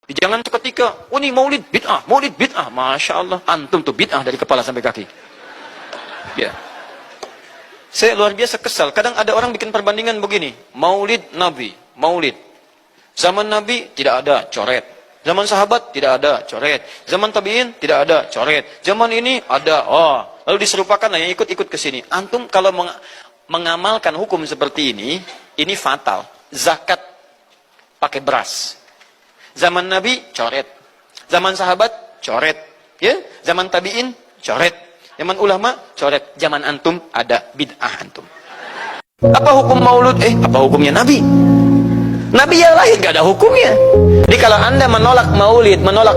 Jangan seketika, oh ini maulid bid'ah. Masya Allah, antum tuh bid'ah dari kepala sampai kaki. Ya. Saya luar biasa kesal. Kadang ada orang bikin perbandingan begini. Maulid Nabi, maulid. Zaman Nabi tidak ada coret. Zaman sahabat tidak ada coret. Zaman tabi'in tidak ada coret. Zaman ini ada. Oh, lalu diserupakan yang ikut-ikut ke sini. Antum kalau mengamalkan hukum seperti ini fatal. Zakat pakai beras. Zaman Nabi coret. Zaman sahabat coret. Ya, zaman tabi'in coret. Zaman ulama coret. Zaman antum ada bid'ah antum. Apa hukum maulud? Apa hukumnya Nabi? Nabi yang lain gak ada hukumnya. Jadi kalau anda menolak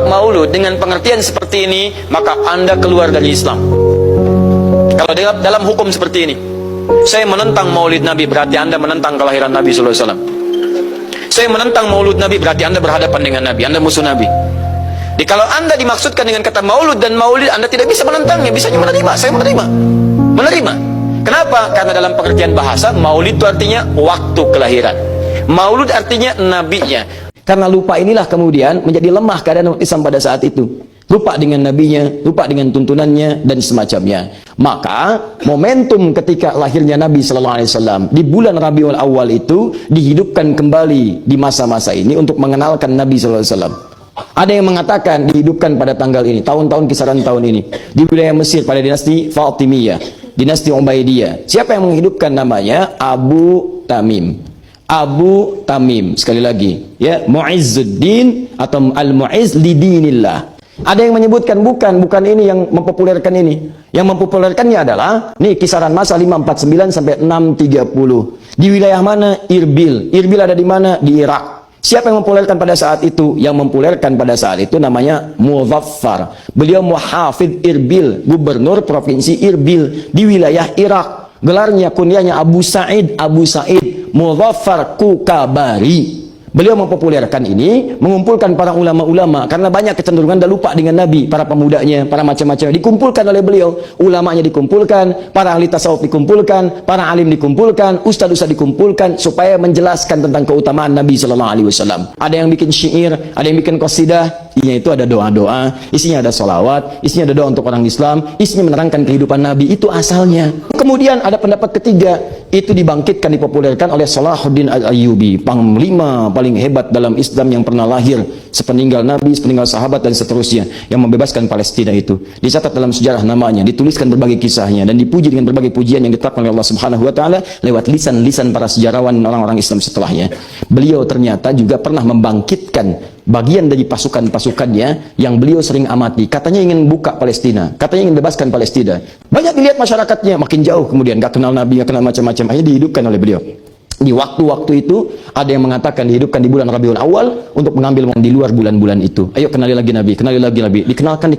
maulud dengan pengertian seperti ini, maka anda keluar dari Islam. Kalau dalam hukum seperti ini, saya menentang maulid Nabi, berarti anda menentang kelahiran Nabi SAW. Saya menentang maulud Nabi, berarti anda berhadapan dengan Nabi, anda musuh Nabi. Jadi kalau anda dimaksudkan dengan kata maulud dan maulid, anda tidak bisa menentangnya, bisa menerima. Saya menerima. Kenapa? Karena dalam pengertian bahasa, maulid itu artinya waktu kelahiran. Maulud artinya nabinya. Karena lupa inilah kemudian menjadi lemah keadaan umat Islam pada saat itu. Lupa dengan nabinya, lupa dengan tuntunannya dan semacamnya. Maka momentum ketika lahirnya Nabi sallallahu alaihi wasallam di bulan Rabiul Awal itu dihidupkan kembali di masa-masa ini untuk mengenalkan Nabi sallallahu alaihi wasallam. Ada yang mengatakan dihidupkan pada tanggal ini, tahun-tahun kisaran tahun ini di wilayah Mesir pada dinasti Fatimiyah, dinasti Ubaidiyah. Siapa yang menghidupkan namanya? Abu Tamim, sekali lagi ya, Mu'izzuddin atau Al-Mu'izz lidinillah. Ada yang menyebutkan bukan ini yang mempopulerkan ini. Yang mempopulerkannya adalah nih kisaran masa 549 sampai 630. Di wilayah mana? Irbil. Irbil ada di mana? Di Irak. Siapa yang mempopulerkan pada saat itu? Yang mempopulerkan pada saat itu namanya Muzaffar. Beliau muhafidz Irbil, gubernur provinsi Irbil di wilayah Irak. Gelarnya, kunyahnya Abu Sa'id Muzaffar Kukabari. Beliau mempopulerkan ini, mengumpulkan para ulama-ulama, karena banyak kecenderungan dah lupa dengan Nabi, para pemudanya, para macam-macam, dikumpulkan oleh beliau. Ulamanya dikumpulkan, para ahli tasawuf dikumpulkan, para alim dikumpulkan, ustaz-ustaz dikumpulkan, supaya menjelaskan tentang keutamaan Nabi SAW. Ada yang bikin syair, ada yang bikin qasidah, isinya itu ada doa-doa, isinya ada sholawat, isinya ada doa untuk orang Islam, isinya menerangkan kehidupan Nabi, itu asalnya. Kemudian ada pendapat ketiga, itu dibangkitkan, dipopulerkan oleh Salahuddin Al-Ayyubi, panglima paling hebat dalam Islam yang pernah lahir sepeninggal Nabi, sepeninggal sahabat dan seterusnya, yang membebaskan Palestina itu. Dicatat dalam sejarah namanya, dituliskan berbagai kisahnya dan dipuji dengan berbagai pujian yang ditetapkan oleh Allah Subhanahu wa taala lewat lisan-lisan para sejarawan orang-orang Islam setelahnya. Beliau ternyata juga pernah membangkitkan bagian dari pasukan-pasukannya yang beliau sering amati. Katanya ingin buka Palestina, katanya ingin bebaskan Palestina. Banyak dilihat masyarakatnya, makin jauh kemudian, gak kenal Nabi, gak kenal macam-macam, akhirnya dihidupkan oleh beliau. Di waktu-waktu itu ada yang mengatakan dihidupkan di bulan Rabiul Awal untuk mengambil uang di luar bulan-bulan itu. Ayo kenali lagi Nabi, kenali lagi Nabi. Dikenalkan.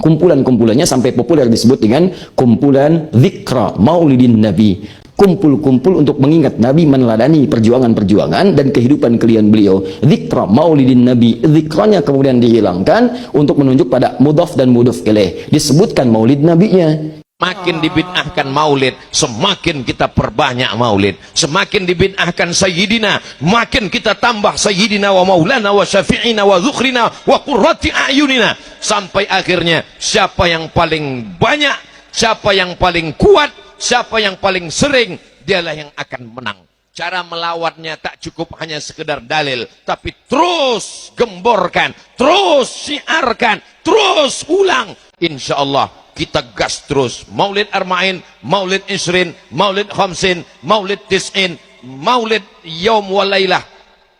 Kumpulan-kumpulannya sampai populer disebut dengan kumpulan Zikra Maulidin Nabi. Kumpul-kumpul untuk mengingat Nabi, meneladani perjuangan-perjuangan dan kehidupan kalian beliau. Zikra Maulidin Nabi. Zikranya kemudian dihilangkan untuk menunjuk pada mudhaf dan mudhaf ilaih. Disebutkan maulid nabinya. Makin dibid'ahkan maulid, semakin kita perbanyak maulid. Semakin dibid'ahkan sayyidina, makin kita tambah sayyidina wa maulana wa syafi'ina wa dzukhrina wa qurrati a'yunina. Sampai akhirnya siapa yang paling banyak, siapa yang paling kuat, siapa yang paling sering, dialah yang akan menang. Cara melawatnya tak cukup hanya sekedar dalil, tapi terus gemborkan, terus syiarkan, terus ulang. Insya Allah kita gas terus. Maulid Arba'in, Maulid Isrin, Maulid Khamsin, Maulid Tis'in, Maulid Yaum Walailah,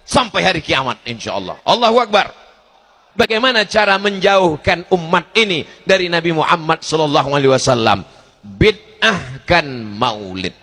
sampai hari kiamat insya Allah. Allahu Akbar. Bagaimana cara menjauhkan umat ini dari Nabi Muhammad SAW? Bid'ahkan maulid.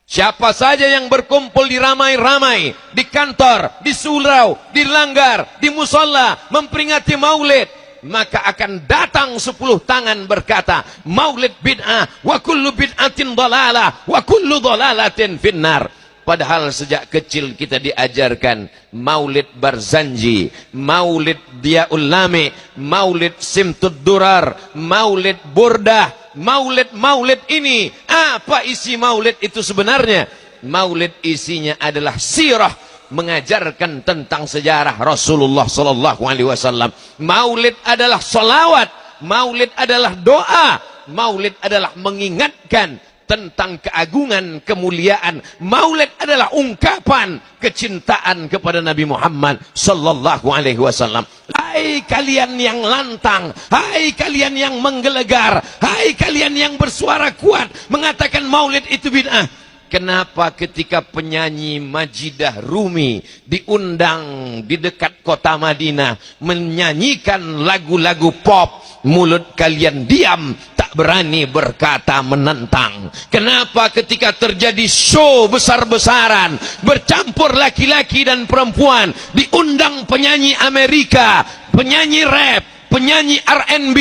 Siapa saja yang berkumpul di ramai-ramai, di kantor, di surau, di langgar, di musalla, memperingati maulid, maka akan datang 10 tangan berkata, maulid bid'ah, wa kullu bid'atin dhalalah, wa kullu dhalalatin finnar. Padahal sejak kecil kita diajarkan maulid Barzanji, maulid Diyaul Lami, maulid Simtud Durar, maulid Burdah, maulid ini. Apa isi maulid itu sebenarnya? Maulid isinya adalah sirah mengajarkan tentang sejarah Rasulullah sallallahu alaihi wasallam. Maulid adalah salawat, maulid adalah doa, maulid adalah mengingatkan tentang keagungan, kemuliaan. Maulid adalah ungkapan kecintaan kepada Nabi Muhammad sallallahu alaihi wasallam. Hai kalian yang lantang, hai kalian yang menggelegar, hai kalian yang bersuara kuat mengatakan maulid itu bid'ah. Kenapa ketika penyanyi Majidah Rumi diundang di dekat kota Madinah menyanyikan lagu-lagu pop, mulut kalian diam, tak berani berkata menentang? Kenapa ketika terjadi show besar-besaran bercampur laki-laki dan perempuan, diundang penyanyi Amerika, penyanyi rap, penyanyi R&B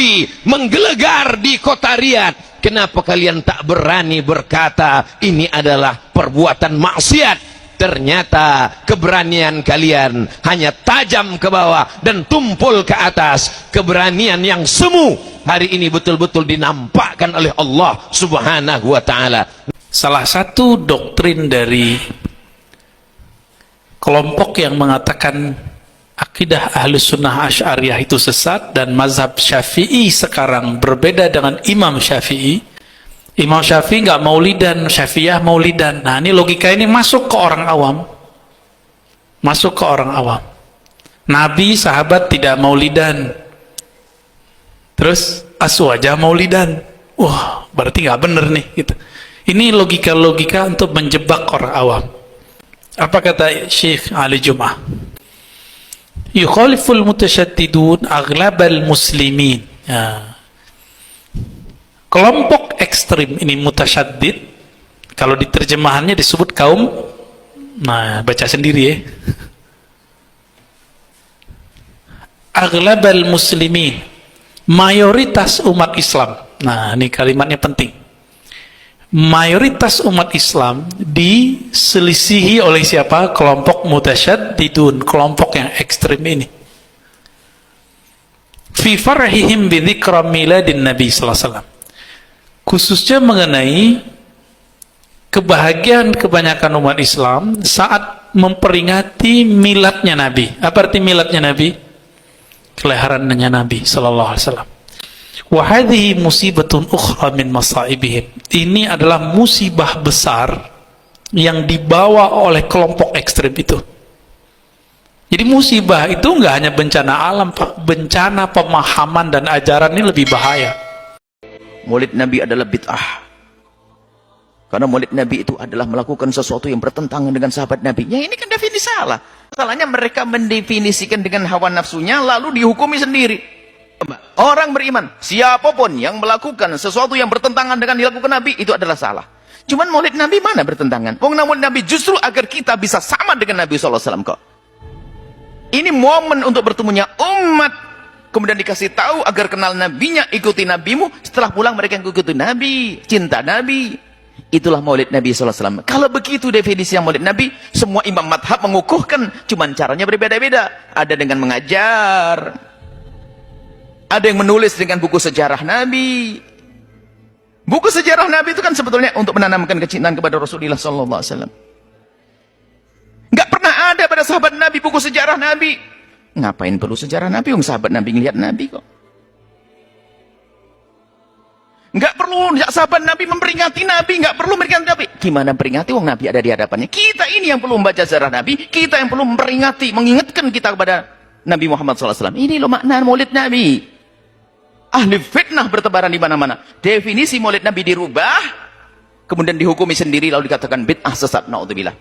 menggelegar di kota Riyadh, kenapa kalian tak berani berkata ini adalah perbuatan maksiat? Ternyata keberanian kalian hanya tajam ke bawah dan tumpul ke atas. Keberanian yang semu hari ini betul-betul dinampakkan oleh Allah Subhanahu wa ta'ala. Salah satu doktrin dari kelompok yang mengatakan akidah Ahlus Sunnah Asy'ariyah itu sesat dan mazhab Syafi'i sekarang berbeda dengan Imam Syafi'i. Imam Syafi'i nggak maulidan, Syafi'iyah maulidan. Nah, ini logika ini masuk ke orang awam. Masuk ke orang awam. Nabi, sahabat tidak maulidan. Terus aswajah maulidan. Wah, berarti nggak bener nih gitu. Ini logika-logika untuk menjebak orang awam. Apa kata Syekh Ali Jum'ah? Yukhaliful mutasyaddidun aghlabal muslimin. Ya. Kelompok ekstrim ini mutasyaddid, kalau diterjemahannya disebut kaum, nah baca sendiri ya, aghlabal muslimin, mayoritas umat Islam. Nah ini kalimatnya penting. Mayoritas umat Islam diselisihi oleh siapa? Kelompok mutasyaddidun, kelompok yang ekstrim ini. Fi farhihim bi dzikra miladin Nabi sallallahu alaihi wasallam. Khususnya mengenai kebahagiaan kebanyakan umat Islam saat memperingati miladnya Nabi. Apa arti miladnya Nabi? Kelahirannya Nabi sallallahu alaihi wasallam. Wa hadhihi musibatun ukhra min masaibihim. Ini adalah musibah besar yang dibawa oleh kelompok ekstrem itu. Jadi musibah itu enggak hanya bencana alam, Pak. Bencana pemahaman dan ajaran ini lebih bahaya. Maulid Nabi adalah bid'ah. Karena maulid Nabi itu adalah melakukan sesuatu yang bertentangan dengan sahabat Nabi. Ya ini kan definisi salah. Salahnya mereka mendefinisikan dengan hawa nafsunya lalu dihukumi sendiri. Orang beriman, siapapun yang melakukan sesuatu yang bertentangan dengan dilakukan Nabi itu adalah salah. Cuman maulid Nabi mana bertentangan? Maulid Nabi justru agar kita bisa sama dengan Nabi SAW kok. Ini momen untuk bertemunya umat. Kemudian dikasih tahu agar kenal nabinya, ikuti nabimu. Setelah pulang mereka ikuti nabi, cinta nabi. Itulah maulid Nabi SAW. Kalau begitu definisi yang maulid Nabi, semua imam madhab mengukuhkan, cuman caranya berbeda-beda. Ada dengan mengajar, ada yang menulis dengan buku sejarah Nabi. Buku sejarah Nabi itu kan sebetulnya untuk menanamkan kecintaan kepada Rasulullah SAW. Nggak pernah ada pada sahabat Nabi buku sejarah Nabi. Ngapain perlu sejarah Nabi? Sahabat Nabi ngelihat Nabi kok. Nggak perlu sahabat Nabi memperingati Nabi, nggak perlu memperingati Nabi. Gimana peringati? Nabi ada di hadapannya. Kita ini yang perlu membaca sejarah Nabi, kita yang perlu memperingati, mengingatkan kita kepada Nabi Muhammad SAW. Ini loh makna maulid Nabi. Ahli fitnah bertebaran di mana-mana. Definisi maulid Nabi dirubah, kemudian dihukumi sendiri lalu dikatakan bid'ah sesat. Naudzubillah.